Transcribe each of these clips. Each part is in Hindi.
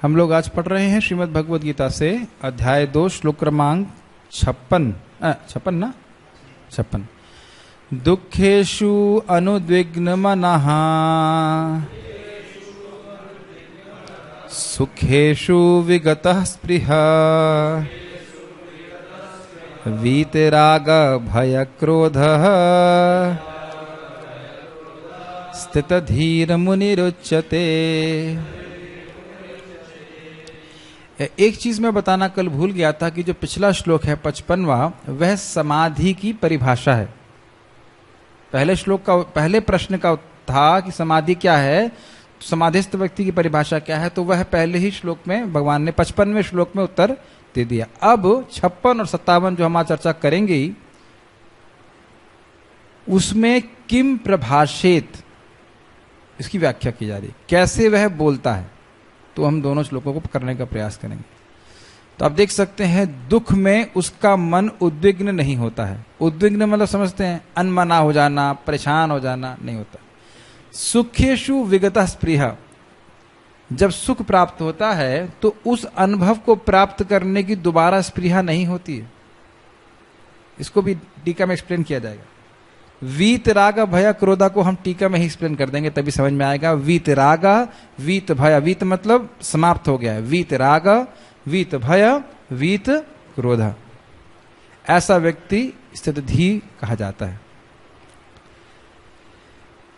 हम लोग आज पढ़ रहे हैं श्रीमद् भगवद गीता से अध्याय 2 श्लोक क्रमांक 56। दुखेषु अनुद्विग्न मनः सुखेषु विगतः स्पृहा वीतराग भय क्रोधः स्थितधीर मुनिरुच्यते। एक चीज मैं बताना कल भूल गया था कि जो पिछला श्लोक है 55वां, वह समाधि की परिभाषा है। पहले श्लोक का पहले प्रश्न का था कि समाधि क्या है, समाधिस्थ व्यक्ति की परिभाषा क्या है, तो वह पहले ही श्लोक में भगवान ने 55वें श्लोक में उत्तर दे दिया। अब 56 और 57 जो हम आज चर्चा करेंगे उसमें किम प्रभाषेत, इसकी व्याख्या की जा रही है, कैसे वह बोलता है। तो हम दोनों श्लोकों को करने का प्रयास करेंगे। तो आप देख सकते हैं दुख में उसका मन उद्विग्न नहीं होता है। उद्विग्न मतलब समझते हैं अनमना हो जाना, परेशान हो जाना नहीं होता। सुखेषु विगतः स्पृहा, जब सुख प्राप्त होता है तो उस अनुभव को प्राप्त करने की दोबारा स्पृहा नहीं होती है। इसको भी टीका में एक्सप्लेन किया जाएगा। वीतराग भय क्रोधा को हम टीका में ही एक्सप्लेन कर देंगे, तभी समझ में आएगा। वीतराग वीत भय, वीत मतलब समाप्त हो गया है, वीतराग वीत भय वीत क्रोधा, ऐसा व्यक्ति स्थितधीर कहा जाता है।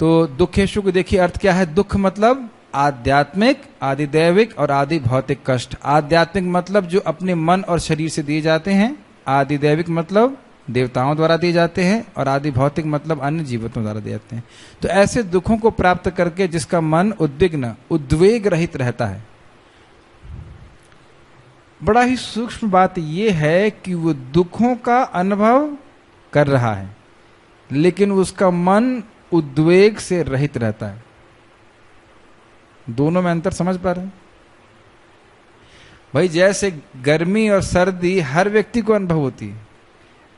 तो दुखेषु को देखिए अर्थ क्या है। दुख मतलब आध्यात्मिक, आदि दैविक और आदि भौतिक कष्ट। आध्यात्मिक मतलब जो अपने मन और शरीर से दिए जाते हैं, आदि दैविक मतलब देवताओं द्वारा दिए जाते हैं, और आदि भौतिक मतलब अन्य जीवों द्वारा दिए जाते हैं। तो ऐसे दुखों को प्राप्त करके जिसका मन उद्विग्न, उद्वेग रहित रहता है। बड़ा ही सूक्ष्म बात यह है कि वो दुखों का अनुभव कर रहा है लेकिन उसका मन उद्वेग से रहित रहता है। दोनों में अंतर समझ पा रहे हैं भाई? जैसे गर्मी और सर्दी हर व्यक्ति को अनुभव होती है।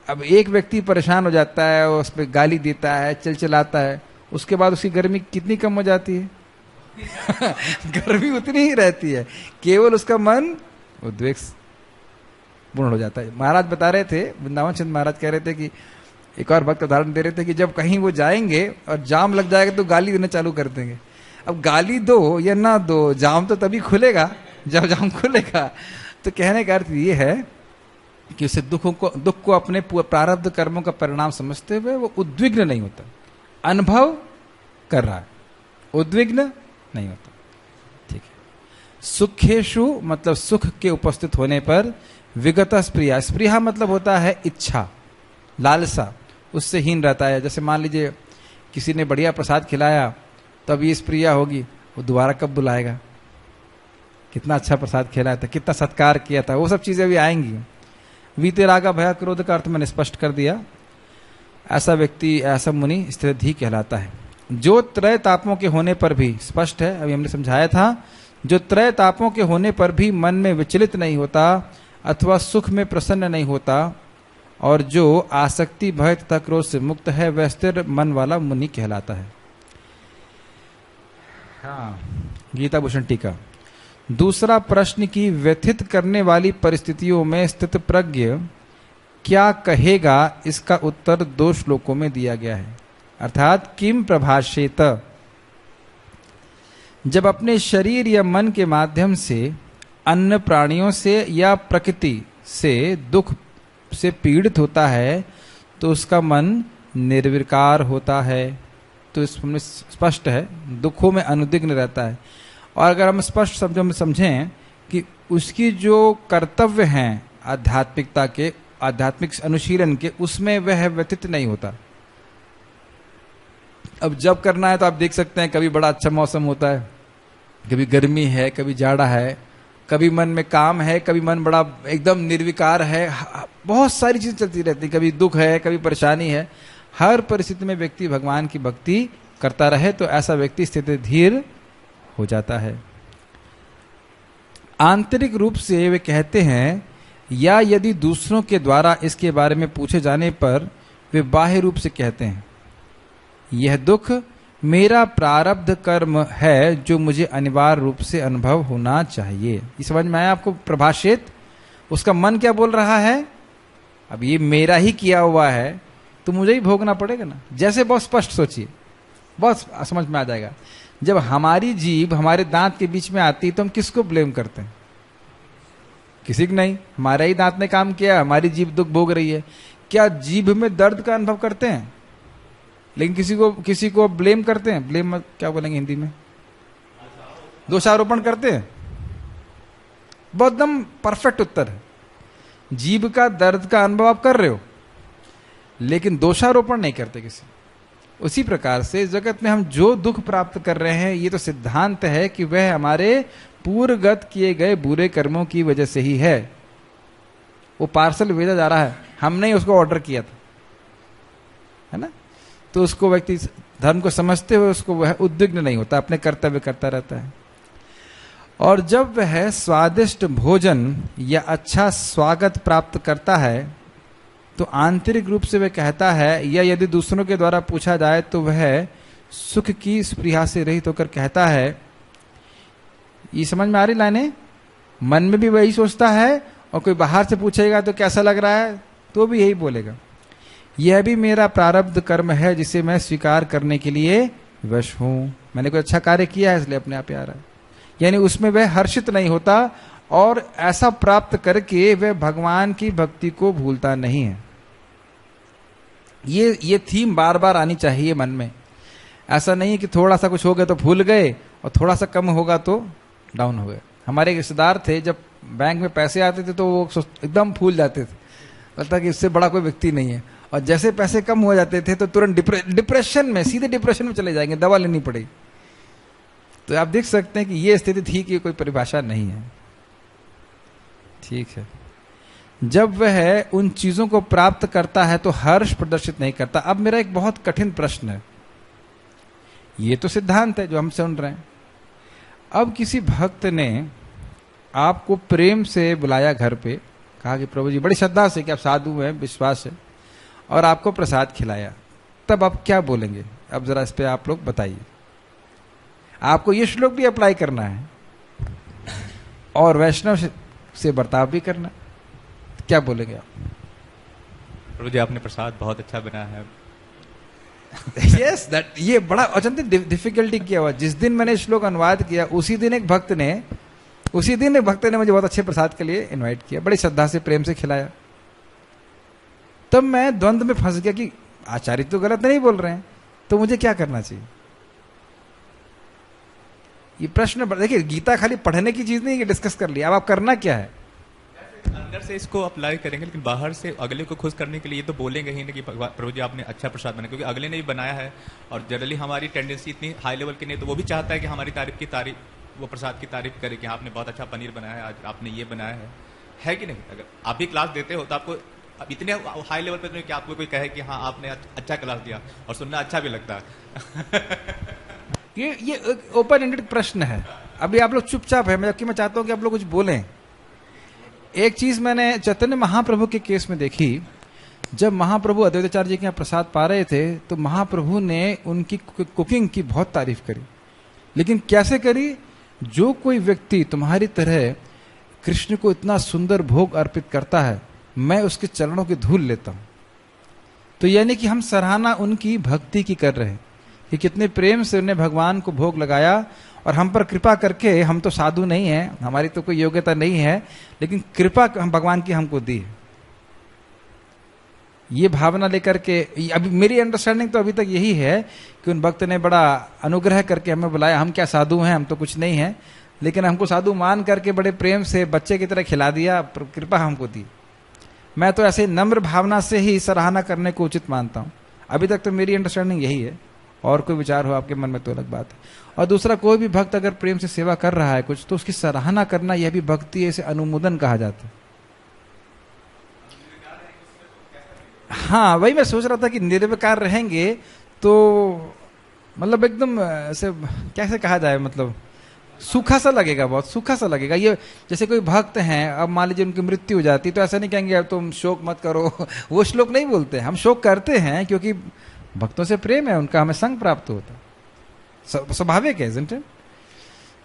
अब एक व्यक्ति परेशान हो जाता है, उस पर गाली देता है, चिल्लाता है, उसके बाद उसकी गर्मी कितनी कम हो जाती है? गर्मी उतनी ही रहती है, केवल उसका मन उद्वेग पूर्ण हो जाता है। महाराज बता रहे थे, वृंदावन चंद महाराज कह रहे थे कि एक और भक्त उदाहरण दे रहे थे कि जब कहीं वो जाएंगे और जाम लग जाएगा तो गाली देना चालू कर देंगे। अब गाली दो या ना दो, जाम तो तभी खुलेगा जब जाम खुलेगा। तो कहने का अर्थ ये है कि उसे दुख को अपने प्रारब्ध कर्मों का परिणाम समझते हुए वो उद्विग्न नहीं होता, अनुभव कर रहा है, उद्विग्न नहीं होता। ठीक है। सुखेषु मतलब सुख के उपस्थित होने पर, विगत स्पृहा, स्पृहा मतलब होता है इच्छा, लालसा, उससे हीन रहता है। जैसे मान लीजिए किसी ने बढ़िया प्रसाद खिलाया, तब ये स्पृहा होगी, वो दोबारा कब बुलाएगा, कितना अच्छा प्रसाद खिलाया था, कितना सत्कार किया था, वो सब चीजें भी आएंगी। वीतराग भय क्रोध का अर्थ मैंने स्पष्ट कर दिया। ऐसा व्यक्ति, ऐसा मुनि स्थितधीर कहलाता है। जो त्रय तापों के होने पर भी, स्पष्ट है, अभी हमने समझाया था, जो त्रय तापों के होने पर भी मन में विचलित नहीं होता अथवा सुख में प्रसन्न नहीं होता, और जो आसक्ति भय तथा क्रोध से मुक्त है, वह स्थिर मन वाला मुनि कहलाता है। हाँ, गीता भूषण टीका। दूसरा प्रश्न की व्यथित करने वाली परिस्थितियों में स्थित प्रज्ञ क्या कहेगा, इसका उत्तर 2 श्लोकों में दिया गया है। अर्थात किम प्रभाषेत, जब अपने शरीर या मन के माध्यम से अन्य प्राणियों से या प्रकृति से दुख से पीड़ित होता है तो उसका मन निर्विकार होता है। तो इसमें स्पष्ट है दुखों में अनुद्विग्न रहता है। और अगर हम स्पष्ट शब्दों में समझें कि उसकी जो कर्तव्य हैं आध्यात्मिकता के, आध्यात्मिक अनुशीलन के, उसमें वह व्यतीत नहीं होता। अब जब करना है तो आप देख सकते हैं, कभी बड़ा अच्छा मौसम होता है, कभी गर्मी है, कभी जाड़ा है, कभी मन में काम है, कभी मन बड़ा एकदम निर्विकार है, बहुत सारी चीजें चलती रहती, कभी दुख है, कभी परेशानी है। हर परिस्थिति में व्यक्ति भगवान की भक्ति करता रहे तो ऐसा व्यक्ति स्थितधीर हो जाता है। आंतरिक रूप से वे कहते हैं, या यदि दूसरों के द्वारा इसके बारे में पूछे जाने पर वे बाह्य रूप से कहते हैं, यह दुख मेरा प्रारब्ध कर्म है जो मुझे अनिवार्य रूप से अनुभव होना चाहिए। ये समझ में आया आपको प्रभाषित? उसका मन क्या बोल रहा है? अब ये मेरा ही किया हुआ है तो मुझे ही भोगना पड़ेगा ना। जैसे बहुत स्पष्ट सोचिए, बहुत समझ में आ जाएगा। जब हमारी जीभ हमारे दांत के बीच में आती तो हम किसको ब्लेम करते हैं? किसी को नहीं, हमारा ही दांत ने काम किया, हमारी जीभ दुख भोग रही है। क्या जीभ में दर्द का अनुभव करते हैं? लेकिन किसी को ब्लेम करते हैं। ब्लेम क्या बोलेंगे हिंदी में? दोषारोपण करते हैं। बहुत एकदम परफेक्ट उत्तर है। जीभ का दर्द का अनुभव आप कर रहे हो, लेकिन दोषारोपण नहीं करते किसी। उसी प्रकार से इस जगत में हम जो दुख प्राप्त कर रहे हैं, ये तो सिद्धांत है कि वह हमारे पूर्वगत किए गए बुरे कर्मों की वजह से ही है। वो पार्सल भेजा जा रहा है, हमने ही उसको ऑर्डर किया था, है ना। तो उसको व्यक्ति धर्म को समझते हुए उसको वह उद्विग्न नहीं होता, अपने कर्तव्य करता रहता है। और जब वह स्वादिष्ट भोजन या अच्छा स्वागत प्राप्त करता है तो आंतरिक रूप से वह कहता है, या यदि दूसरों के द्वारा पूछा जाए तो वह सुख की स्पृहा से रहित होकर कहता है। ये समझ में आ रही लाइनें? मन में भी वही सोचता है, और कोई बाहर से पूछेगा तो कैसा लग रहा है तो भी यही बोलेगा, यह भी मेरा प्रारब्ध कर्म है जिसे मैं स्वीकार करने के लिए वश हूं। मैंने कोई अच्छा कार्य किया है इसलिए अपने आप आ रहा है। यानी उसमें वह हर्षित नहीं होता, और ऐसा प्राप्त करके वह भगवान की भक्ति को भूलता नहीं है। ये थीम बार बार आनी चाहिए मन में। ऐसा नहीं कि थोड़ा सा कुछ हो गया तो भूल गए, और थोड़ा सा कम होगा तो डाउन हो गए। हमारे एक रिश्तेदार थे, जब बैंक में पैसे आते थे तो वो एकदम फूल जाते थे, लगता कि इससे बड़ा कोई व्यक्ति नहीं है। और जैसे पैसे कम हो जाते थे तो तुरंत डिप्रेशन में, सीधे डिप्रेशन में चले जाएंगे, दवा लेनी पड़ेगी। तो आप देख सकते हैं कि ये स्थिति थी कि कोई परिभाषा नहीं है। ठीक है। जब वह उन चीजों को प्राप्त करता है तो हर्ष प्रदर्शित नहीं करता। अब मेरा एक बहुत कठिन प्रश्न है, ये तो सिद्धांत है जो हम सुन रहे हैं। अब किसी भक्त ने आपको प्रेम से बुलाया घर पे, कहा कि प्रभु जी, बड़ी श्रद्धा से कि आप साधु हैं, विश्वास है, और आपको प्रसाद खिलाया, तब आप क्या बोलेंगे? अब जरा इस पे आप लोग बताइए। आपको ये श्लोक भी अप्लाई करना है और वैष्णव से बर्ताव भी करना, क्या बोलेंगे आप? प्रभु जी, आपने प्रसाद बहुत अच्छा बनाया है। यस, दैट ये बड़ा अत्यंत डिफिकल्टी किया हुआ। जिस दिन मैंने श्लोक अनुवाद किया उसी दिन एक भक्त ने मुझे बहुत अच्छे प्रसाद के लिए इनवाइट किया, बड़ी श्रद्धा से प्रेम से खिलाया। तब मैं द्वंद्व में फंस गया कि आचार्य तो गलत नहीं बोल रहे हैं, तो मुझे क्या करना चाहिए? ये प्रश्न देखिए, गीता खाली पढ़ने की चीज नहीं कि डिस्कस कर लिया। अब आप करना क्या है? अंदर से इसको अप्लाई करेंगे, लेकिन बाहर से अगले को खुश करने के लिए तो बोलेंगे ही ना कि प्रभु जी आपने अच्छा प्रसाद बनाया, क्योंकि अगले ने भी बनाया है। और जनरली हमारी टेंडेंसी इतनी हाई लेवल की नहीं, तो वो भी चाहता है कि हमारी तारीफ वो प्रसाद की तारीफ करे कि आपने बहुत अच्छा पनीर बनाया है, आज आपने ये बनाया है कि नहीं? अगर आप भी क्लास देते हो तो आपको अब इतने हाई लेवल पे तो नहीं कि आपको कोई कहे कि हाँ आपने अच्छा क्लास दिया, और सुनना अच्छा भी लगता है। ये ओपन एंडेड प्रश्न है। अभी आप लोग चुपचाप है, जबकि मैं चाहता हूं कि आप लोग कुछ बोलें। एक चीज मैंने चैतन्य महाप्रभु के केस में देखी। जब महाप्रभु अद्वैताचार्य जी के यहाँ प्रसाद पा रहे थे तो महाप्रभु ने उनकी कुकिंग की बहुत तारीफ करी। लेकिन कैसे करी? जो कोई व्यक्ति तुम्हारी तरह कृष्ण को इतना सुंदर भोग अर्पित करता है, मैं उसके चरणों की धूल लेता हूं। तो यानी कि हम सराहना उनकी भक्ति की कर रहे हैं कि कितने प्रेम से उन्हें भगवान को भोग लगाया, और हम पर कृपा करके, हम तो साधु नहीं हैं, हमारी तो कोई योग्यता नहीं है, लेकिन कृपा हम भगवान की हमको दी है। ये भावना लेकर के अभी मेरी अंडरस्टैंडिंग तो अभी तक यही है कि उन भक्त ने बड़ा अनुग्रह करके हमें बुलाया। हम क्या साधु हैं, हम तो कुछ नहीं हैं, लेकिन हमको साधु मान करके बड़े प्रेम से बच्चे की तरह खिला दिया, कृपा हमको दी। मैं तो ऐसे नम्र भावना से ही सराहना करने को उचित मानता हूं। अभी तक तो मेरी अंडरस्टैंडिंग यही है, और कोई विचार हो आपके मन में तो अलग बात है। और दूसरा, कोई भी भक्त अगर प्रेम से सेवा कर रहा है कुछ, तो उसकी सराहना करना यह भी भक्ति है, इसे अनुमोदन कहा जाता है। हाँ, वही मैं सोच रहा था कि निर्विकार रहेंगे तो मतलब एकदम ऐसे कैसे कहा जाए, मतलब सूखा सा लगेगा, बहुत सूखा सा लगेगा। ये जैसे कोई भक्त हैं, अब मान लीजिए उनकी मृत्यु हो जाती तो ऐसा नहीं कहेंगे अब तुम शोक मत करो। वो श्लोक नहीं बोलते, हम शोक करते हैं क्योंकि भक्तों से प्रेम है, उनका हमें संग प्राप्त होता है। स्वाभाविक है, isn't it?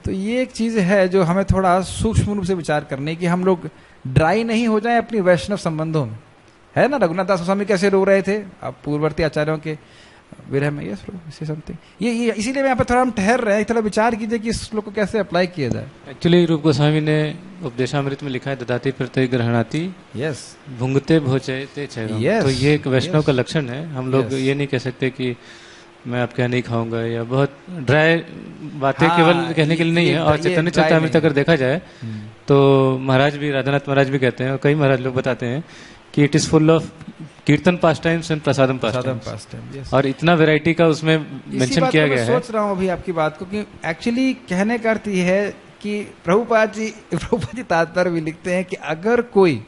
तो ये एक चीज है जो हमें थोड़ा सूक्ष्म रूप से विचार करने की, हम लोग ड्राई नहीं हो जाए अपनी वैष्णव संबंधों में, है ना। रघुनाथ दास गोस्वामी कैसे रो रहे थे अब पूर्ववर्ती आचार्यों के विरह में, ये समथिंग, ये इसीलिए यहाँ पे थोड़ा हम ठहर रहे हैं, थोड़ा विचार कीजिए कि इस श्लोक को कैसे अप्लाई किया जाए। एक्चुअली रूप गोस्वामी ने उपदेशामृत में लिखा है ददाति प्रत्यय ग्रहणाति, यस, भुंगते भोजते चैवम। Yes, तो ये एक वैष्णव yes, का लक्षण है। हम लोग yes, ये नहीं कह सकते कि मैं आपके यहाँ नहीं खाऊंगा, या बहुत ड्राई बातें हाँ, केवल कहने के लिए नहीं है। और ये चैतन्य dry चरितामृत नहीं अगर देखा जाए तो महाराज भी, राधानाथ महाराज भी कहते हैं, और कई महाराज लोग बताते हैं कि it is full of kirtan pastimes and prasadam pastimes, और इतना वैरायटी का उसमें मेंशन किया गया है। सोच रहा हूँ अभी आपकी बात को कि एक्चुअली कहने का अर्थ ये है कि प्रभुपाद जी तात्पर्य भी लिखते हैं कि अगर कोई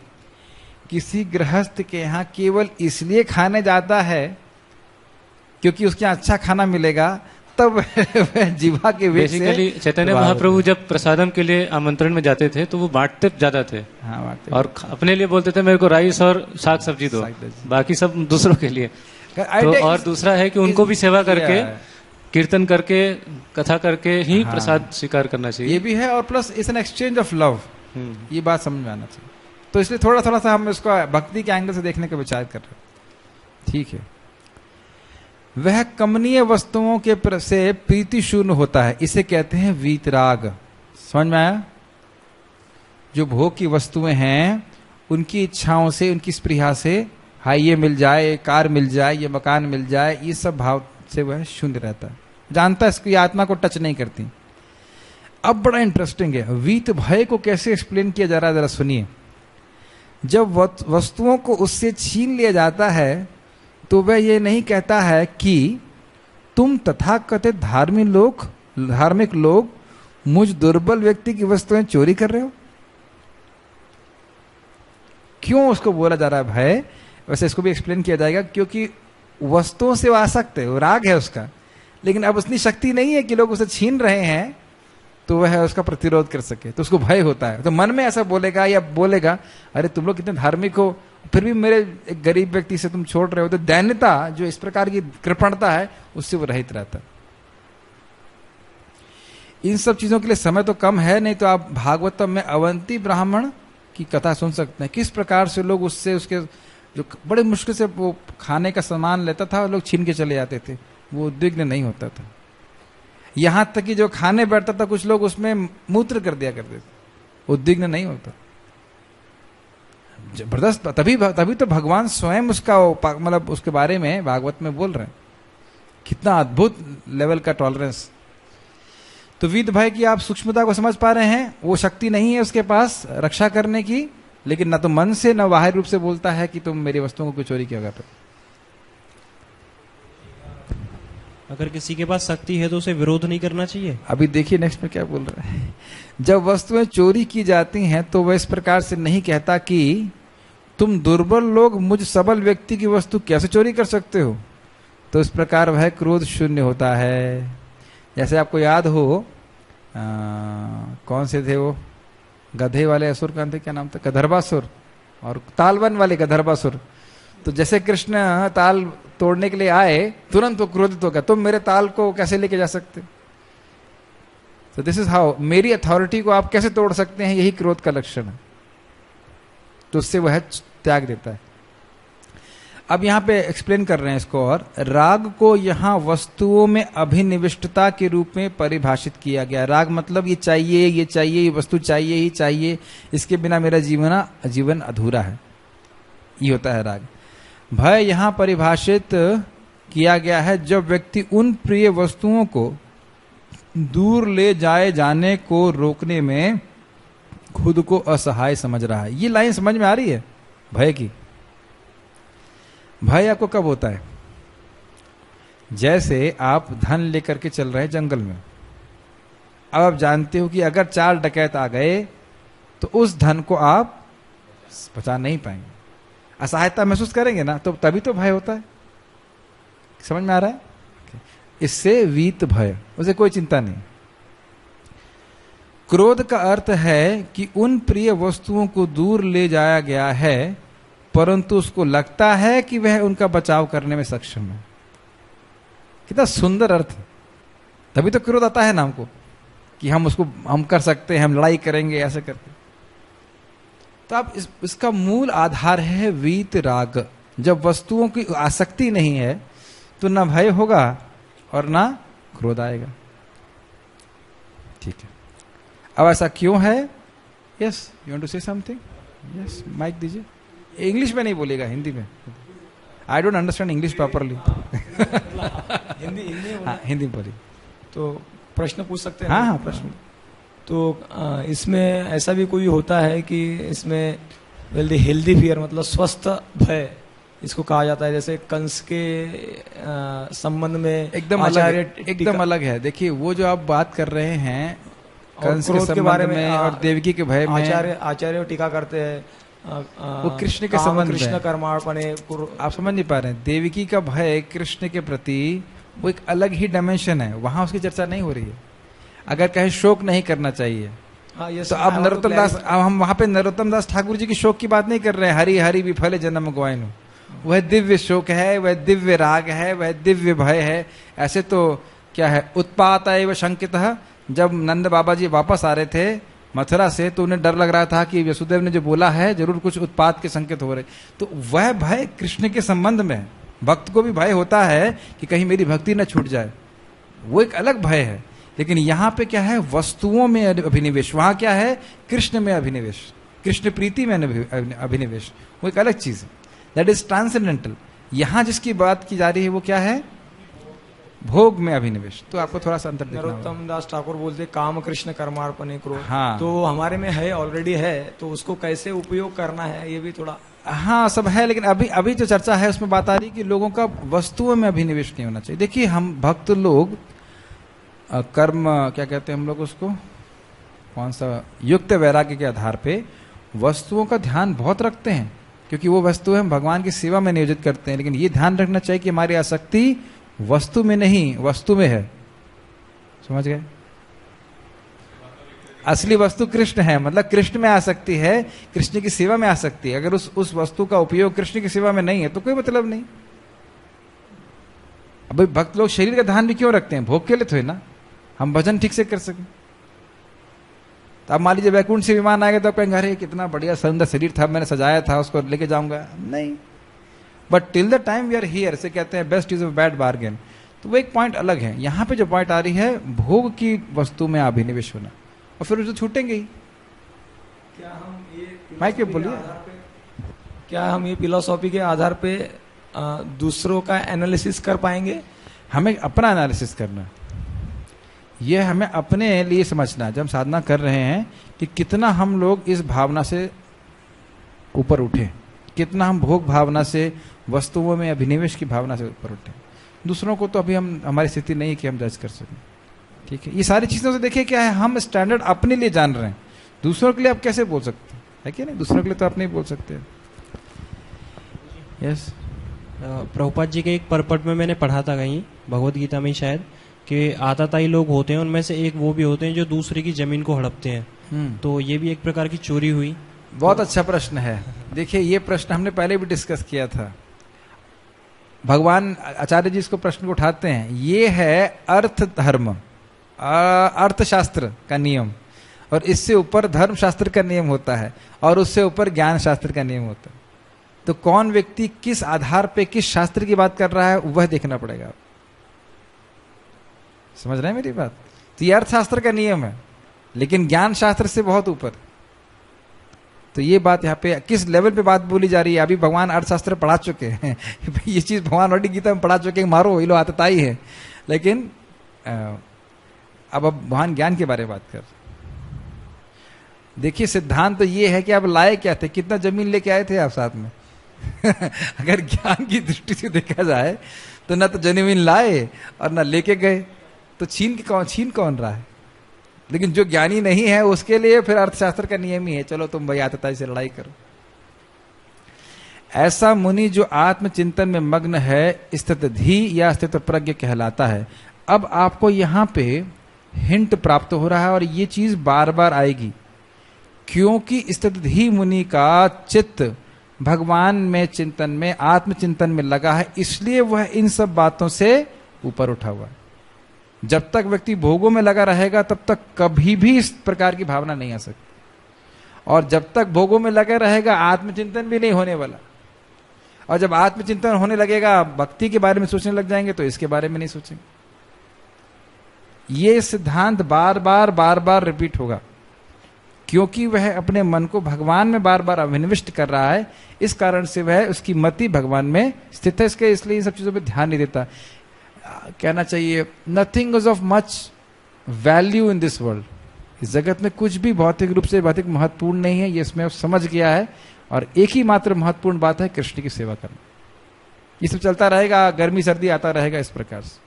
किसी गृहस्थ के यहाँ केवल इसलिए खाने जाता है क्योंकि उसके यहाँ अच्छा खाना मिलेगा, तब वह जीवा के वेग से बेसिकली चैतन्य महाप्रभु जब प्रसादम के लिए आमंत्रण में जाते थे तो वो बांटते ज्यादा थे। हाँ, बांटते, और अपने लिए बोलते थे मेरे को राइस और साग सब्जी दो, बाकी सब दूसरों के लिए। तो और दूसरा है कि उनको भी सेवा करके, कीर्तन करके, कथा करके ही प्रसाद स्वीकार करना चाहिए। ये भी है, और plus it's an exchange of love, ये बात समझ में आना चाहिए। तो इसलिए थोड़ा थोड़ा सा हम इसको भक्ति के एंगल से देखने का विचार कर रहे हैं, ठीक है। वह कमनीय वस्तुओं के से प्रीति शून्य होता है, इसे कहते हैं वीतराग। समझ में आया? जो भोग की वस्तुएं हैं उनकी इच्छाओं से, उनकी स्पृहा से, हाँ ये मिल जाए, ये कार मिल जाए, ये मकान मिल जाए, ये सब भाव से वह शून्य रहता है, जानता है इसकी आत्मा को टच नहीं करती। अब बड़ा इंटरेस्टिंग है, वीत भय को कैसे एक्सप्लेन किया जा रहा है, जरा सुनिए। जब वस्तुओं को उससे छीन लिया जाता है तो वह ये नहीं कहता है कि तुम तथाकथित धार्मिक लोग मुझ दुर्बल व्यक्ति की वस्तुएं चोरी कर रहे हो। क्यों उसको बोला जा रहा है भय? वैसे इसको भी एक्सप्लेन किया जाएगा, क्योंकि वस्तुओं से वो आसक्त है, राग है उसका, लेकिन अब उतनी शक्ति नहीं है कि लोग उसे छीन रहे हैं तो वह उसका प्रतिरोध कर सके, तो उसको भय होता है। तो मन में ऐसा बोलेगा या बोलेगा, अरे तुम लोग कितने धार्मिक हो, फिर भी मेरे एक गरीब व्यक्ति से तुम छोड़ रहे हो। तो दैन्यता, जो इस प्रकार की कृपणता है, उससे वो रहित रहता है। इन सब चीजों के लिए समय तो कम है, नहीं तो आप भागवतम में अवंती ब्राह्मण की कथा सुन सकते हैं, किस प्रकार से लोग उससे, उसके जो बड़े मुश्किल से वो खाने का सामान लेता था, लोग छीन के चले जाते थे, वो उद्विग्न नहीं होता था। यहां तक कि जो खाने बैठता था, कुछ लोग उसमें मूत्र कर दिया करते थे, उद्विग्न नहीं होता। जबरदस्त, तभी तो भगवान स्वयं उसका मतलब उसके बारे में भागवत में बोल रहे हैं, कितना अद्भुत लेवल का टॉलरेंस। तो वीत भाई की आप सूक्ष्मता को समझ पा रहे हैं, वो शक्ति नहीं है उसके पास रक्षा करने की, लेकिन ना तो मन से ना बाहरी रूप से बोलता है कि तुम मेरी वस्तुओं को क्यों चोरी किया करते हो। अगर किसी के पास शक्ति है तो उसे विरोध नहीं करना चाहिए। अभी देखिए नेक्स्ट में क्या बोल रहा है। जब वस्तुएं चोरी की जाती हैं तो वह इस प्रकार से नहीं कहता कि तुम दुर्बल लोग मुझ सबल व्यक्ति की वस्तु कैसे चोरी कर सकते हो। तो इस प्रकार वह क्रोध शून्य होता है। जैसे आपको याद हो कौन से थे वो गधे वाले असुर, कौन थे, क्या नाम था, गधर्वासुर, और तालवन वाले गधर्वासुर। तो जैसे कृष्ण ताल तोड़ने के लिए आए, तुरंत वो क्रोधित हो गया, तुम मेरे ताल को कैसे लेके जा सकते। तो दिस इज हाउ, मेरी अथॉरिटी को आप कैसे तोड़ सकते हैं, यही क्रोध का लक्षण है। तो उससे वह त्याग देता है। अब यहां पे एक्सप्लेन कर रहे हैं इसको, और राग को यहां वस्तुओं में अभिनिविष्टता के रूप में परिभाषित किया गया। राग मतलब ये चाहिए, ये चाहिए, ये वस्तु चाहिए ही चाहिए, इसके बिना मेरा जीवन अधूरा है, ये होता है राग। भय यहां परिभाषित किया गया है जब व्यक्ति उन प्रिय वस्तुओं को दूर ले जाने को रोकने में खुद को असहाय समझ रहा है। ये लाइन समझ में आ रही है भय की? भय आपको कब होता है? जैसे आप धन लेकर के चल रहे हैं जंगल में, अब आप जानते हो कि अगर 4 डकैत आ गए तो उस धन को आप बचा नहीं पाएंगे, असहायता महसूस करेंगे ना, तो तभी तो भय होता है। समझ में आ रहा है? इससे वीत भय, उसे कोई चिंता नहीं। क्रोध का अर्थ है कि उन प्रिय वस्तुओं को दूर ले जाया गया है, परंतु उसको लगता है कि वह उनका बचाव करने में सक्षम है। कितना सुंदर अर्थ। तभी तो क्रोध आता है ना हमको, कि हम कर सकते हैं, हम लड़ाई करेंगे, ऐसे करके। तो अब इसका मूल आधार है वीत राग। जब वस्तुओं की आसक्ति नहीं है तो ना भय होगा और ना क्रोध आएगा। ठीक है, अब ऐसा क्यों है? Yes, you want to say something? Yes, mike दीजिए। इंग्लिश में नहीं बोलेगा, हिंदी में। I don't understand English properly. Hindi में बोलिए। तो प्रश्न पूछ सकते हैं? हाँ, प्रश्न। तो इसमें ऐसा भी कोई होता है कि इसमें हेल्दी फियर, मतलब स्वस्थ भय इसको कहा जाता है, जैसे कंस के संबंध में एकदम अलग है। देखिए, वो जो आप बात कर रहे हैं कंस के संबंध बारे में और देवकी के भय में, आचार्य टीका करते हैं वो कृष्ण के संबंध में, कृष्ण कर्मार्पणे। आप समझ नहीं पा रहे हैं। देवकी का भय कृष्ण के प्रति वो एक अलग ही डायमेंशन है, वहां उसकी चर्चा नहीं हो रही है। अगर कहे शोक नहीं करना चाहिए, तो अब नरोत्तम दास, अब हम वहां पे नरोत्तम दास ठाकुर जी की शोक की बात नहीं कर रहे हैं। हरि हरि विफले जन्म गवाइनु, वह दिव्य शोक है, वह दिव्य राग है, वह दिव्य भय है। ऐसे तो क्या है, उत्पात एवं शंकितः। जब नंद बाबा जी वापस आ रहे थे मथुरा से, तो उन्हें डर लग रहा था कि वसुदेव ने जो बोला है जरूर कुछ उत्पात के संकेत हो रहे। तो वह भय कृष्ण के संबंध में है। भक्त को भी भय होता है कि कहीं मेरी भक्ति न छूट जाए, वो एक अलग भय है। लेकिन यहां पे क्या है, वस्तुओं में अभिनिवेश। वहां क्या है, कृष्ण में अभिनिवेश, कृष्ण प्रीति में अभिनिवेश, वो एक अलग चीज है, दैट इज ट्रांसेंडेंटल। यहां जिसकी बात की जा रही है वो क्या है, भोग में अभिनिवेश। तो आपको थोड़ा सा अंतर देखना होगा। नरोत्तम दास ठाकुर बोलते काम कृष्ण कर्मार्पणे क्रोध। हाँ, तो हमारे में है, ऑलरेडी है, तो उसको कैसे उपयोग करना है, ये भी थोड़ा। हाँ, सब है, लेकिन अभी जो चर्चा है उसमें बात आ रही है कि लोगों का वस्तुओं में अभिनिवेश नहीं होना चाहिए। देखिए, हम भक्त लोग कर्म, क्या कहते हैं हम लोग उसको, कौन सा, युक्त वैराग्य के आधार पे वस्तुओं का ध्यान बहुत रखते हैं, क्योंकि वो वस्तु हम भगवान की सेवा में नियोजित करते हैं। लेकिन ये ध्यान रखना चाहिए कि हमारी आसक्ति वस्तु में नहीं, वस्तु में है। समझ गए? असली वस्तु कृष्ण है, मतलब कृष्ण में आसक्ति है, कृष्ण की सेवा में आसक्ति है। अगर उस वस्तु का उपयोग कृष्ण की सेवा में नहीं है तो कोई मतलब नहीं। अब भक्त लोग शरीर का ध्यान भी क्यों रखते हैं? भोग के लिए तो है ना, हम भजन ठीक से कर सकें। तो अब मान लीजिए वैकुंठ से विमान आएगा तो आप कहेंगे अरे कितना बढ़िया सुंदर शरीर था, मैंने सजाया था, उसको लेके जाऊंगा। नहीं, but till the time we are here, से कहते हैं best is a bad bargain. तो वो एक पॉइंट अलग है। यहाँ पे जो पॉइंट आ रही है, भोग की वस्तु में अभिनिवेश होना, और फिर उसे छूटेंगे ही। क्या हम ये माइक पे बोलिए, क्या हम ये फिलोसॉफी के आधार पे दूसरों का एनालिसिस कर पाएंगे? हमें अपना एनालिसिस करना, यह हमें अपने लिए समझना है। जब हम साधना कर रहे हैं कि कितना हम लोग इस भावना से ऊपर उठे, कितना हम भोग भावना से, वस्तुओं में अभिनिवेश की भावना से ऊपर उठे। दूसरों को तो अभी हमारी स्थिति नहीं है कि हम जज कर सकें। ठीक है, ये सारी चीजों से देखिए क्या है, हम स्टैंडर्ड अपने लिए जान रहे हैं, दूसरों के लिए आप कैसे बोल सकते हैं, कि नहीं? दूसरों के लिए तो आप नहीं बोल सकते। यस, प्रभुपाद जी के एक परपट में मैंने पढ़ा था कहीं, भगवत गीता में शायद, कि आताताई लोग होते हैं, उनमें से एक वो भी होते हैं जो दूसरे की जमीन को हड़पते हैं। तो ये भी एक प्रकार की चोरी हुई। बहुत अच्छा प्रश्न है। देखिए, ये प्रश्न हमने पहले भी डिस्कस किया था। भगवान आचार्य जी इसको प्रश्न को उठाते हैं। ये है अर्थ धर्म, अर्थशास्त्र का नियम, और इससे ऊपर धर्म शास्त्र का नियम होता है, और उससे ऊपर ज्ञान शास्त्र का नियम होता है। तो कौन व्यक्ति किस आधार पे किस शास्त्र की बात कर रहा है वह देखना पड़ेगा। समझ रहे हैं मेरी बात? तो ये अर्थशास्त्र का नियम है, लेकिन ज्ञान शास्त्र से बहुत ऊपर। तो ये बात यहाँ पे किस लेवल पे बात बोली जा रही है। अभी भगवान अर्थशास्त्र पढ़ा चुके हैं ये चीज भगवान ऑलरेडी गीता में पढ़ा चुके हैं, मारो ये लो आतताई है। लेकिन अब भगवान ज्ञान के बारे में बात कर। देखिए, सिद्धांत तो ये है कि आप लाए क्या थे, कितना जमीन लेके आए थे आप साथ में अगर ज्ञान की दृष्टि से देखा जाए तो ना तो जमीन लाए और ना लेके गए, तो छीन कौन रहा है? लेकिन जो ज्ञानी नहीं है उसके लिए फिर अर्थशास्त्र का नियम ही है, चलो तुम भाई आतताई से लड़ाई करो। ऐसा मुनि जो आत्मचिंतन में मग्न है, स्थितधि या स्थित प्रज्ञ कहलाता है। अब आपको यहां पे हिंट प्राप्त हो रहा है, और ये चीज बार बार आएगी, क्योंकि स्थितधि मुनि का चित्त भगवान में चिंतन में, आत्मचिंतन में लगा है, इसलिए वह इन सब बातों से ऊपर उठा हुआ है। जब तक व्यक्ति भोगों में लगा रहेगा तब तक कभी भी इस प्रकार की भावना नहीं आ सकती, और जब तक भोगों में लगा रहेगा आत्मचिंतन भी नहीं होने वाला। और जब आत्मचिंतन होने लगेगा, भक्ति के बारे में सोचने लग जाएंगे, तो इसके बारे में नहीं सोचेंगे। ये सिद्धांत बार बार रिपीट होगा, क्योंकि वह अपने मन को भगवान में बार बार अभिनिविष्ट कर रहा है। इस कारण से वह, उसकी मति भगवान में स्थित है, इसलिए इन सब चीजों पे ध्यान नहीं देता। कहना चाहिए, nothing is of much value in this world. इस जगत में कुछ भी भौतिक रूप से भौतिक महत्वपूर्ण नहीं है, ये इसमें समझ गया है। और एक ही मात्र महत्वपूर्ण बात है, कृष्ण की सेवा करना। ये सब चलता रहेगा, गर्मी सर्दी आता रहेगा इस प्रकार से।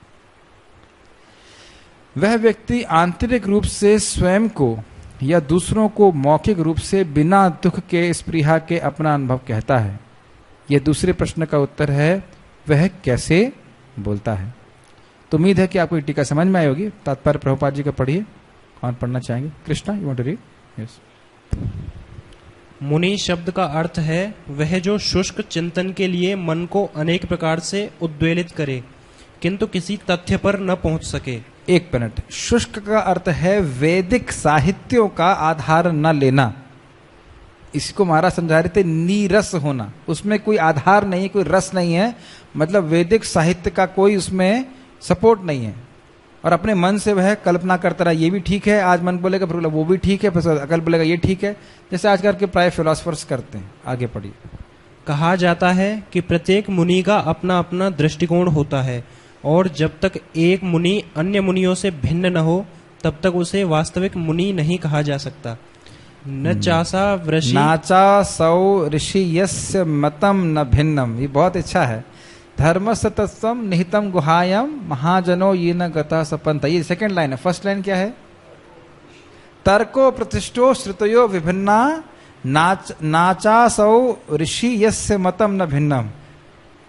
वह व्यक्ति आंतरिक रूप से स्वयं को या दूसरों को मौखिक रूप से बिना दुख के स्पृहा के अपना अनुभव कहता है। यह दूसरे प्रश्न का उत्तर है, वह कैसे बोलता है। तो उम्मीद है कि आपको टीका समझ में आई होगी। तात्पर्य प्रभुपाद जी का पढ़िए। कौन पढ़ना चाहेंगे? Krishna, you want to read? Yes. मुनि शब्द का अर्थ है वह जो शुष्क चिंतन के लिए मन को अनेक प्रकार से उद्वेलित करे, किंतु किसी तथ्य पर न पहुंच सके। एक मिनट। शुष्क का अर्थ है वैदिक साहित्यों का आधार न लेना। इसको महाराज समझा रहे थे, नीरस होना। उसमें कोई आधार नहीं है, कोई रस नहीं है, मतलब वैदिक साहित्य का कोई उसमें सपोर्ट नहीं है। और अपने मन से वह कल्पना करता रहा, ये भी ठीक है, आज मन बोलेगा फिर वो भी ठीक है, फिर अकल बोलेगा ये ठीक है, जैसे आजकल के प्राय फिलोसफर्स करते हैं। आगे पढ़िए। कहा जाता है कि प्रत्येक मुनि का अपना अपना दृष्टिकोण होता है, और जब तक एक मुनि अन्य मुनियों से भिन्न न हो तब तक उसे वास्तविक मुनि नहीं कहा जा सकता। न चासा वृषि नाचा सौ ऋषि यस्य मतम न भिन्नम। ये बहुत अच्छा है। धर्मस्य तत्सम निहितम गुहायम महाजनो ये न गता सपंत। ये सेकंड लाइन है। फर्स्ट लाइन क्या है? तर्को प्रतिष्ठो श्रुतयो विभिन्ना नाचा सौ ऋषि यस्य मतम न भिन्नम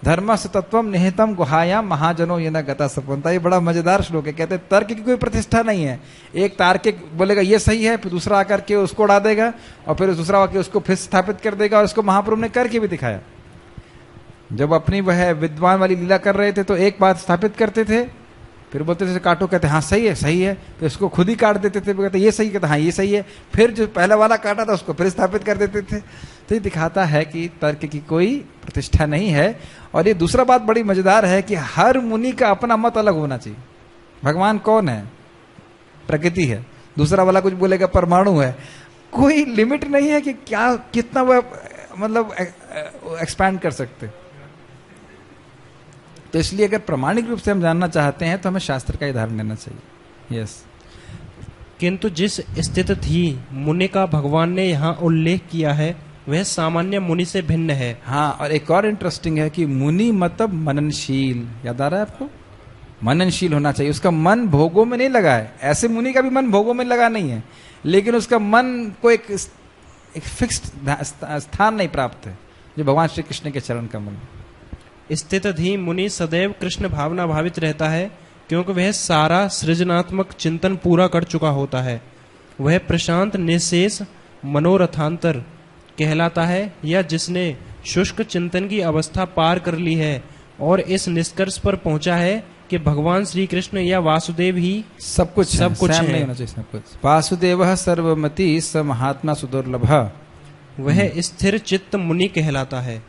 धर्मस्य तत्वम निहितम गुहायाम महाजनो ये न गता सपंता। ये बड़ा मजेदार श्लोक है। कहते हैं तर्क की कोई प्रतिष्ठा नहीं है। एक तार्किक बोलेगा ये सही है, फिर दूसरा आकर के उसको उड़ा देगा, और फिर दूसरा आकर उसको फिर स्थापित कर देगा। और इसको महाप्रभु ने करके भी दिखाया। जब अपनी वह विद्वान वाली लीला कर रहे थे तो एक बात स्थापित करते थे, फिर बोलते थे काटो, कहते हाँ सही है सही है, फिर उसको खुद ही काट देते थे, कहते ये सही, कहते हाँ ये सही है, फिर जो पहला वाला काटा था उसको फिर स्थापित कर देते थे। तो ये दिखाता है कि तर्क की कोई प्रतिष्ठा नहीं है। और ये दूसरा बात बड़ी मजेदार है कि हर मुनि का अपना मत अलग होना चाहिए। भगवान कौन है? प्रकृति है। दूसरा वाला कुछ बोलेगा परमाणु है। कोई लिमिट नहीं है कि क्या कितना वह मतलब एक्सपैंड कर सकते। तो इसलिए अगर प्रामाणिक रूप से हम जानना चाहते हैं तो हमें शास्त्र का उदाहरण लेना चाहिए। यस। किंतु जिस स्थित थी मुनि का भगवान ने यहाँ उल्लेख किया है वह सामान्य मुनि से भिन्न है। हाँ, और एक और इंटरेस्टिंग है कि मुनि मतलब मननशील। याद आ रहा है आपको? मननशील होना चाहिए। उसका मन भोगों में नहीं लगा है। ऐसे मुनि का भी मन भोगों में लगा नहीं है, लेकिन उसका मन को एक फिक्स्ड स्थान नहीं प्राप्त है, जो भगवान श्री कृष्ण के चरण का मन। स्थित धी मुनि सदैव कृष्ण भावना भावित रहता है, क्योंकि वह सारा सृजनात्मक चिंतन पूरा कर चुका होता है। वह प्रशांत निशेष मनोरथांतर कहलाता है, या जिसने शुष्क चिंतन की अवस्था पार कर ली है और इस निष्कर्ष पर पहुंचा है कि भगवान श्री कृष्ण या वासुदेव ही सब कुछ है। नहीं होना चाहिए सब कुछ। वासुदेव सर्वमति स महात्मा सुदुर्लभ। वह स्थिर चित्त मुनि कहलाता है।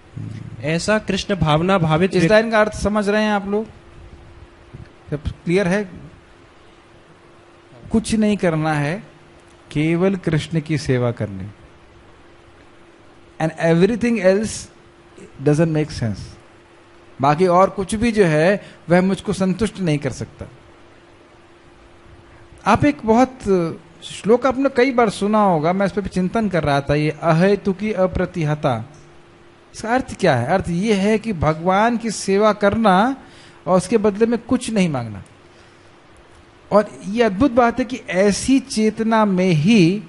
ऐसा कृष्ण भावना भावित। इस लाइन का अर्थ समझ रहे हैं आप लोग? क्लियर है? कुछ नहीं करना है, केवल कृष्ण की सेवा करनी। And everything else doesn't make sense. बाकी और कुछ भी जो है वह मुझको संतुष्ट नहीं कर सकता। आप एक बहुत श्लोक आपने कई बार सुना होगा, मैं इस पर चिंतन कर रहा था। ये अहेतु की अप्रतिहता, इसका अर्थ क्या है? अर्थ ये है कि भगवान की सेवा करना और उसके बदले में कुछ नहीं मांगना। और ये अद्भुत बात है कि ऐसी चेतना में ही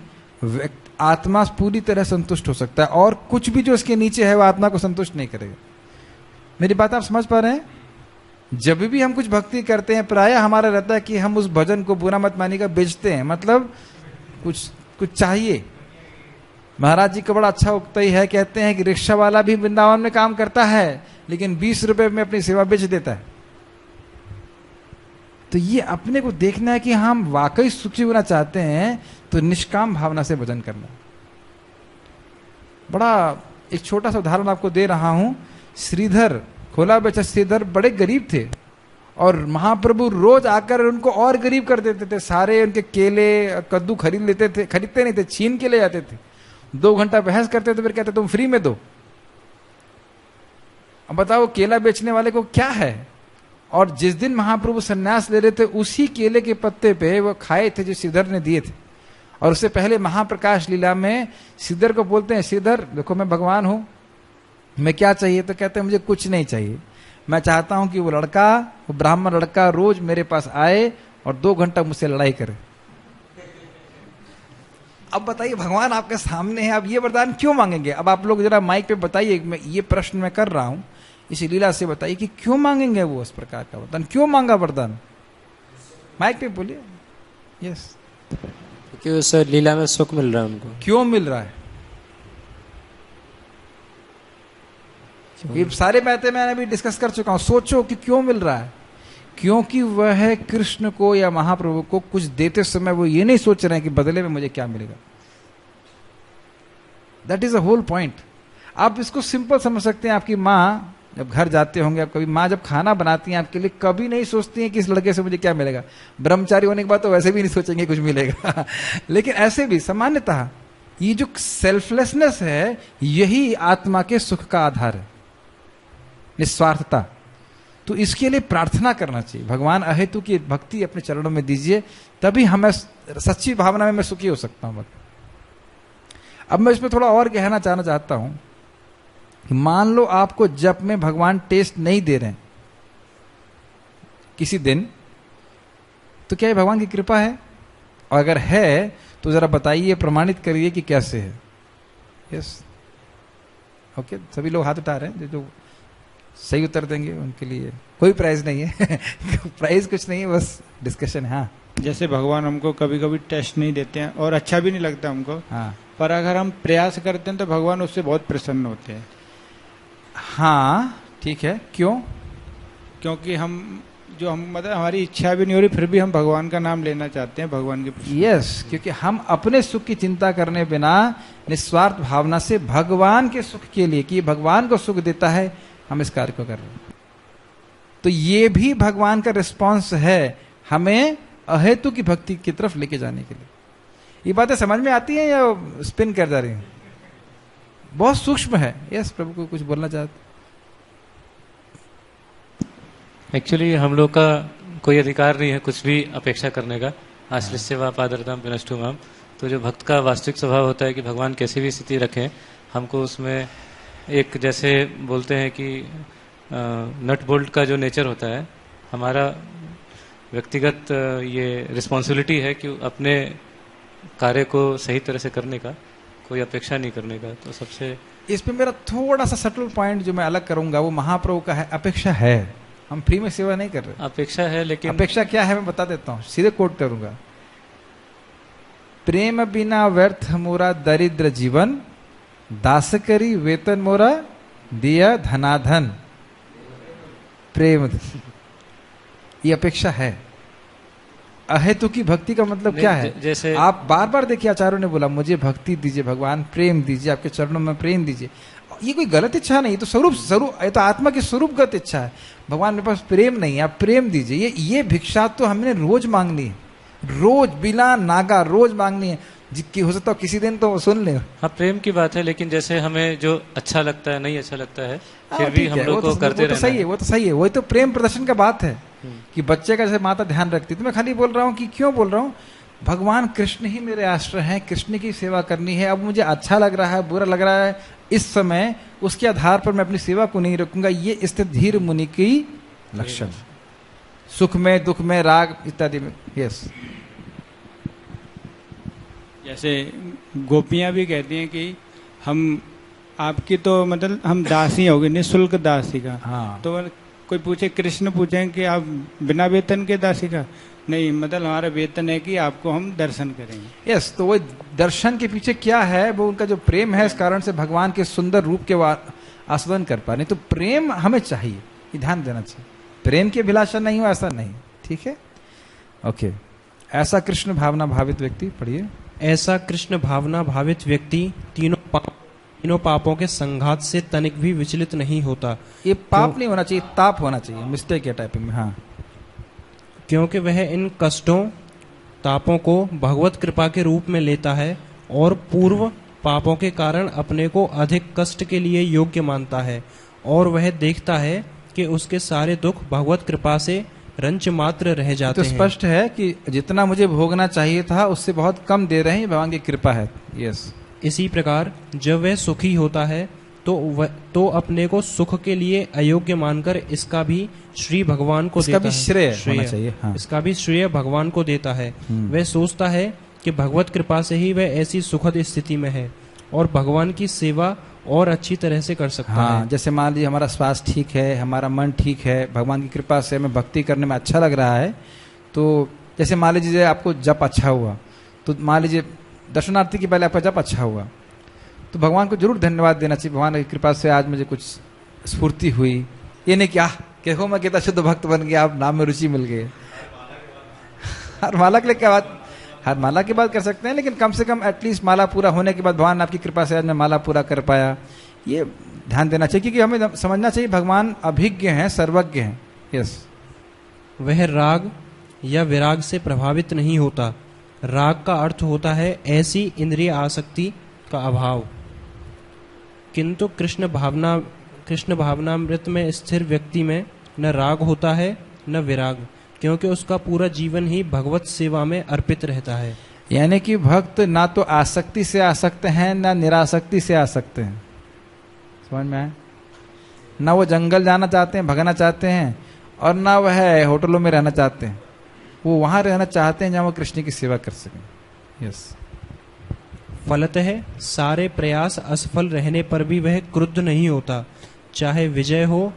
आत्मा पूरी तरह संतुष्ट हो सकता है, और कुछ भी जो इसके नीचे है वह आत्मा को संतुष्ट नहीं करेगा। मेरी बात आप समझ पा रहे हैं? जब भी हम कुछ भक्ति करते हैं, प्राय हमारा रहता है कि हम उस भजन को बुरा मत मानिएगा बेचते हैं, मतलब कुछ चाहिए। महाराज जी का बड़ा अच्छा उक्ति है, कहते हैं कि रिक्शा वाला भी वृंदावन में काम करता है, लेकिन 20 रुपए में अपनी सेवा बेच देता है। तो ये अपने को देखना है कि हम वाकई सुखी होना चाहते हैं तो निष्काम भावना से भजन करना। बड़ा एक छोटा सा उदाहरण आपको दे रहा हूं। श्रीधर, खोला बेचा श्रीधर बड़े गरीब थे और महाप्रभु रोज आकर उनको और गरीब कर देते थे। सारे उनके केले कद्दू खरीद लेते थे, खरीदते नहीं थे, छीन के ले जाते थे। 2 घंटा बहस करते थे, फिर कहते तुम फ्री में दो। अब बताओ केला बेचने वाले को क्या है। और जिस दिन महाप्रभु सन्यास ले रहे थे उसी केले के पत्ते पे वो खाए थे जो श्रीधर ने दिए थे। और उससे पहले महाप्रकाश लीला में श्रीधर को बोलते हैं, श्रीधर देखो मैं भगवान हूं, मैं क्या चाहिए? तो कहते हैं मुझे कुछ नहीं चाहिए, मैं चाहता हूं कि वो लड़का, वो ब्राह्मण लड़का रोज मेरे पास आए और 2 घंटा मुझसे लड़ाई करे। अब बताइए भगवान आपके सामने है, आप ये वरदान क्यों मांगेंगे? अब आप लोग जरा माइक पे बताइए, मैं ये प्रश्न मैं कर रहा हूं इस लीला से, बताइए कि क्यों मांगेंगे वो इस प्रकार का वरदान? क्यों मांगा वरदान? माइक पे बोलिए। यस, क्योंकि उस लीला में सुख मिल रहा है उनको। क्यों मिल रहा है? ये सारे बातें मैंने अभी डिस्कस कर चुका हूं। सोचो कि क्यों मिल रहा है। क्योंकि वह कृष्ण को या महाप्रभु को कुछ देते समय वो ये नहीं सोच रहे हैं कि बदले में मुझे क्या मिलेगा। That is a whole point. आप इसको सिंपल समझ सकते हैं। आपकी माँ जब घर जाते होंगे, आप कभी माँ जब खाना बनाती हैं आपके लिए, कभी नहीं सोचती हैं कि इस लड़के से मुझे क्या मिलेगा। ब्रह्मचारी होने के बाद तो वैसे भी नहीं सोचेंगे कुछ मिलेगा लेकिन ऐसे भी सामान्यतः ये जो सेल्फलेसनेस है यही आत्मा के सुख का आधार है, निस्वार्थता। तो इसके लिए प्रार्थना करना चाहिए, भगवान अहेतु की भक्ति अपने चरणों में दीजिए, तभी हमें सच्ची भावना में मैं सुखी हो सकता हूं। अब मैं इसमें थोड़ा और गहना चाहना चाहता हूं। मान लो आपको जप में भगवान टेस्ट नहीं दे रहे हैं किसी दिन, तो क्या ये भगवान की कृपा है? और अगर है तो जरा बताइए, प्रमाणित करिए कि कैसे है। यस, ओके, सभी लोग हाथ उठा रहे हैं। जो सही उत्तर देंगे उनके लिए कोई प्राइज नहीं है प्राइज कुछ नहीं है, बस डिस्कशन है। हाँ, जैसे भगवान हमको कभी कभी टेस्ट नहीं देते हैं और अच्छा भी नहीं लगता हमको। हाँ, पर अगर हम प्रयास करते हैं तो भगवान उससे बहुत प्रसन्न होते हैं। हाँ ठीक है। क्यों? क्योंकि हम मतलब हमारी इच्छा भी नहीं हो रही, फिर भी हम भगवान का नाम लेना चाहते हैं, भगवान की। यस, क्योंकि हम अपने सुख की चिंता करने बिना निस्वार्थ भावना से भगवान के सुख के लिए, कि भगवान को सुख देता है, हम इस कार्य को कर रहे हैं। तो ये भी भगवान का रिस्पॉन्स है हमें अहेतु की भक्ति की तरफ लेके जाने के लिए। ये बातें समझ में आती हैं या स्पिन कर जा रही हैं? बहुत सूक्ष्म है। यस, प्रभु को कुछ बोलना चाहते? एक्चुअली हम लोग का कोई अधिकार नहीं है कुछ भी अपेक्षा करने का। आश्रित सेवा पादरताम विनष्टुमाम। तो जो भक्त का वास्तविक स्वभाव होता है कि भगवान कैसी भी स्थिति रखें, हमको उसमें एक, जैसे बोलते हैं कि नट बोल्ट का जो नेचर होता है, हमारा व्यक्तिगत ये रिस्पॉन्सिबिलिटी है कि अपने कार्य को सही तरह से करने का, कोई अपेक्षा नहीं करने का। तो सबसे इस पे मेरा थोड़ा सा सटल पॉइंट जो मैं अलग करूंगा वो महाप्रभु का है। अपेक्षा है, हम फ्री में सेवा नहीं कर रहे। अपेक्षा है, लेकिन अपेक्षा क्या है मैं बता देता हूं, सीधे कोट करूंगा। प्रेम बिना व्यर्थ मोरा दरिद्र जीवन, दास करी वेतन मोरा दिया धनाधन। प्रेम, ये अपेक्षा है। अहेतु की भक्ति का मतलब क्या है? जैसे आप बार बार देखिए आचार्यों ने बोला मुझे भक्ति दीजिए भगवान, प्रेम दीजिए, आपके चरणों में प्रेम दीजिए। ये कोई गलत इच्छा नहीं, ये तो स्वरूप, ये तो आत्मा की स्वरूपगत इच्छा है। भगवान मेरे पास प्रेम नहीं है, आप प्रेम दीजिए। ये भिक्षा तो हमने रोज मांगनी है, रोज बिना नागा रोज मांगनी है। जिसकी हो सकता है किसी दिन तो सुन ले। हाँ, प्रेम की बात है, लेकिन जैसे हमें जो अच्छा लगता है, नहीं अच्छा लगता है, फिर भी हम लोग को करते रहना है। सही है, वो तो सही है। वही तो प्रेम प्रदर्शन का बात है कि बच्चे का जैसे माता ध्यान रखती। तो मैं खाली बोल रहा हूँ कि क्यों बोल रहा हूँ, भगवान कृष्ण ही मेरे आश्रय हैं, कृष्ण की सेवा करनी है। अब मुझे अच्छा लग रहा है, बुरा लग रहा है, इस समय उसके आधार पर मैं अपनी सेवा को नहीं रखूंगा। ये स्थित धीर मुनि की लक्षण, सुख में, दुख में, राग इत्यादि में। यस, जैसे गोपियां भी कहती हैं कि हम आपकी तो मतलब हम दासी हो गए, निःशुल्क दासी का। हाँ, तो कोई पूछे, कृष्ण पूछें कि आप बिना वेतन के दासी का? नहीं, मतलब हमारा वेतन है कि आपको हम दर्शन करेंगे। यस, तो वो दर्शन के पीछे क्या है, वो उनका जो प्रेम है, इस कारण से भगवान के सुंदर रूप के आस्वादन कर पा रहे। तो प्रेम हमें चाहिए, ये ध्यान देना चाहिए। प्रेम की अभिलाषा नहीं हो ऐसा नहीं, ठीक है। ओके, ऐसा कृष्ण भावना भावित व्यक्ति, पढ़िए। ऐसा कृष्ण भावना भावित व्यक्ति तीनों पापों के संघात से तनिक भी विचलित नहीं होता। ये पाप नहीं होना चाहिए, ताप होना चाहिए, मिस्टेक है टाइपिंग में। हाँ, क्योंकि वह इन कष्टों तापों को भगवत कृपा के रूप में लेता है और पूर्व पापों के कारण अपने को अधिक कष्ट के लिए योग्य मानता है, और वह देखता है कि उसके सारे दुख भगवत कृपा से रंच मात्र रह जाते हैं। तो स्पष्ट है कि जितना मुझे भोगना चाहिए था उससे बहुत कम दे रहे हैं, भगवान की कृपा है। यस। इसी प्रकार जब वह सुखी होता है तो अपने को सुख के लिए अयोग्य मानकर इसका भी श्री भगवान को देता है। श्रेय होना चाहिए। हाँ। इसका भी श्रेय भगवान को देता है। वह सोचता है कि भगवत कृपा से ही वह ऐसी सुखद स्थिति में है और भगवान की सेवा और अच्छी तरह से कर सकता है। जैसे मान लीजिए हमारा स्वास्थ्य ठीक है, हमारा मन ठीक है, भगवान की कृपा से हमें भक्ति करने में अच्छा लग रहा है, तो जैसे मान लीजिए आपको जप अच्छा हुआ, तो मान लीजिए दर्शनार्थी के पहले आपका जप अच्छा हुआ, तो भगवान को जरूर धन्यवाद देना चाहिए। भगवान की कृपा से आज मुझे कुछ स्फूर्ति हुई। ये नहीं क्या देखो मैं कितना शुद्ध भक्त बन गया, आप नाम में रुचि मिल गई। हर माला के लिए क्या बात, हर माला की बात कर सकते हैं, लेकिन कम से कम एटलीस्ट माला पूरा होने के बाद भगवान आपकी कृपा से आज मैं माला पूरा कर पाया, ये ध्यान देना चाहिए। क्योंकि हमें समझना चाहिए भगवान अभिज्ञ हैं, सर्वज्ञ हैं। यस। वह राग या विराग से प्रभावित नहीं होता। राग का अर्थ होता है ऐसी इंद्रिय आसक्ति का अभाव। किंतु कृष्ण भावनामृत में स्थिर व्यक्ति में न राग होता है न विराग, क्योंकि उसका पूरा जीवन ही भगवत सेवा में अर्पित रहता है। यानी कि भक्त ना तो आसक्ति से आसक्त हैं, ना निरासक्ति से आसक्त हैं। समझ में आया? ना वो जंगल जाना चाहते हैं, भगना चाहते हैं, और ना वह होटलों में रहना चाहते हैं। वो वहां रहना चाहते हैं जहां वो कृष्ण की सेवा कर सकें। यस। फलतः सारे प्रयास असफल रहने पर भी वह क्रुद्ध नहीं होता, चाहे विजय हो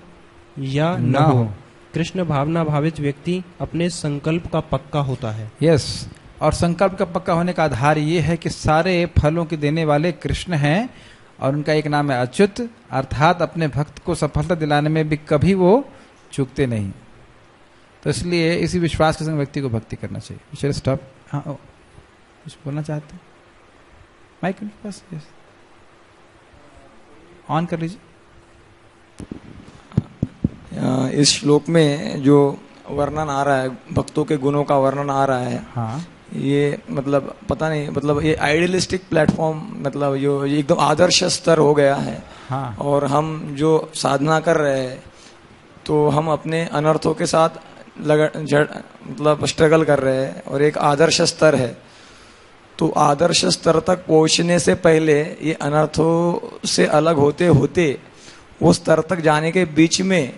या न हो। कृष्ण भावना भावित व्यक्ति अपने संकल्प का पक्का होता है। यस। और संकल्प का पक्का होने का आधार ये है कि सारे फलों के देने वाले कृष्ण हैं, और उनका एक नाम है अच्युत, अर्थात अपने भक्त को सफलता दिलाने में भी कभी वो चूकते नहीं। तो इसलिए इसी विश्वास के संग व्यक्ति को भक्ति करना चाहिए। चलिए स्टॉप। हाँ, कुछ बोलना चाहते हैं? माइक उनके पास। यस, ऑन कर लीजिए। इस श्लोक में जो वर्णन आ रहा है, भक्तों के गुणों का वर्णन आ रहा है। हाँ। ये मतलब पता नहीं, मतलब ये आइडियलिस्टिक प्लेटफॉर्म, मतलब जो एकदम आदर्श स्तर हो गया है। हाँ। और हम जो साधना कर रहे हैं तो हम अपने अनर्थों के साथ मतलब स्ट्रगल कर रहे हैं, और एक आदर्श स्तर है। तो आदर्श स्तर तक पहुंचने से पहले ये अनर्थों से अलग होते होते वो स्तर तक जाने के बीच में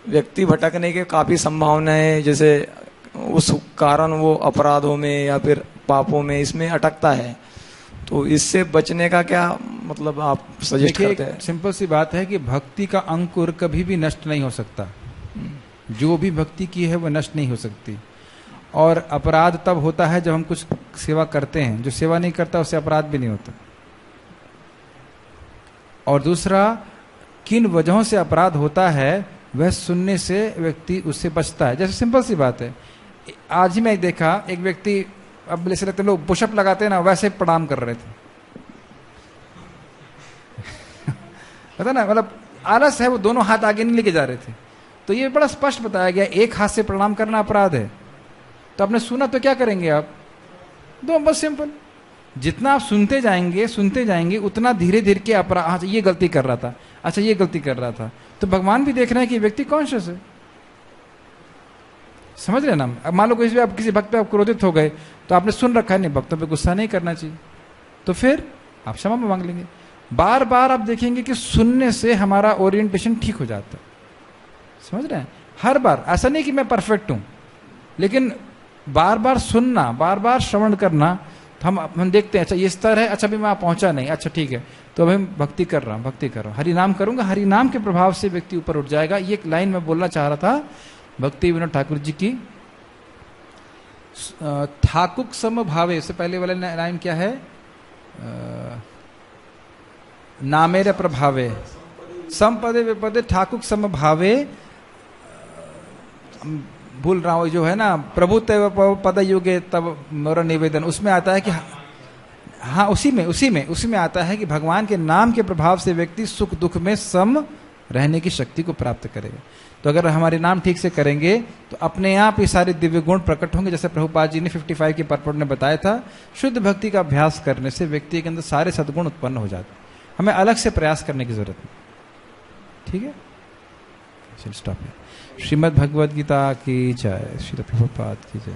व्यक्ति भटकने के काफी संभावनाएं, जैसे उस कारण वो अपराधों में या फिर पापों में इसमें अटकता है। तो इससे बचने का क्या मतलब आप सजेस्ट करते हैं? सिंपल सी बात है कि भक्ति का अंकुर कभी भी नष्ट नहीं हो सकता। जो भी भक्ति की है वो नष्ट नहीं हो सकती। और अपराध तब होता है जब हम कुछ सेवा करते हैं, जो सेवा नहीं करता उससे अपराध भी नहीं होता। और दूसरा, किन वजहों से अपराध होता है वह सुनने से व्यक्ति उससे बचता है। जैसे सिंपल सी बात है, आज ही मैं देखा एक व्यक्ति, अब जैसे लगते लोग पुशअप लगाते हैं ना, वैसे प्रणाम कर रहे थे। पता ना, मतलब आलस है, वो दोनों हाथ आगे नहीं लेके जा रहे थे। तो ये बड़ा स्पष्ट बताया गया, एक हाथ से प्रणाम करना अपराध है। तो आपने सुना तो क्या करेंगे आप? दो, बस सिंपल। जितना आप सुनते जाएंगे उतना धीरे धीरे के अपराध, ये गलती कर रहा था, अच्छा ये गलती कर रहा था। तो भगवान भी देख रहे हैं कि व्यक्ति कॉन्शियस है। समझ रहे ना? अब मान लो कोई आप किसी भक्त पे आप क्रोधित हो गए, तो आपने सुन रखा है, नहीं भक्तों पे गुस्सा नहीं करना चाहिए, तो फिर आप क्षमा मांग लेंगे। बार बार आप देखेंगे कि सुनने से हमारा ओरिएंटेशन ठीक हो जाता है। समझ रहे हैं? हर बार ऐसा नहीं कि मैं परफेक्ट हूं, लेकिन बार बार सुनना, बार बार श्रवण करना, तो हम देखते हैं अच्छा ये स्तर है, अच्छा भी मैं वहां पहुंचा नहीं, अच्छा ठीक है, तो अब हम भक्ति कर रहा हूं, हरि नाम करूंगा, हरि नाम के प्रभाव से व्यक्ति ऊपर उठ जाएगा। ये एक लाइन मैं बोलना चाह रहा था भक्ति विनोद ठाकुर जी की। ठाकुक समभावे से पहले वाले लाइन क्या है? नामेर प्रभावे संपदे विपदे ठाकुक समभावे भूल रहा हूँ, जो है ना प्रभु तव पद युगे तब मोर निवेदन, उसमें आता है कि हाँ उसी में आता है कि भगवान के नाम के प्रभाव से व्यक्ति सुख दुख में सम रहने की शक्ति को प्राप्त करेगा। तो अगर हमारे नाम ठीक से करेंगे तो अपने आप ये सारे दिव्य गुण प्रकट होंगे। जैसे प्रभुपाद जी ने 55 के परपट में बताया था, शुद्ध भक्ति का अभ्यास करने से व्यक्ति के अंदर सारे सद्गुण उत्पन्न हो जाते हैं, हमें अलग से प्रयास करने की जरूरत नहीं। ठीक है, चल स्टॉप है। श्रीमद् भगवद गीता की जय, श्री प्रभुपाद की जय।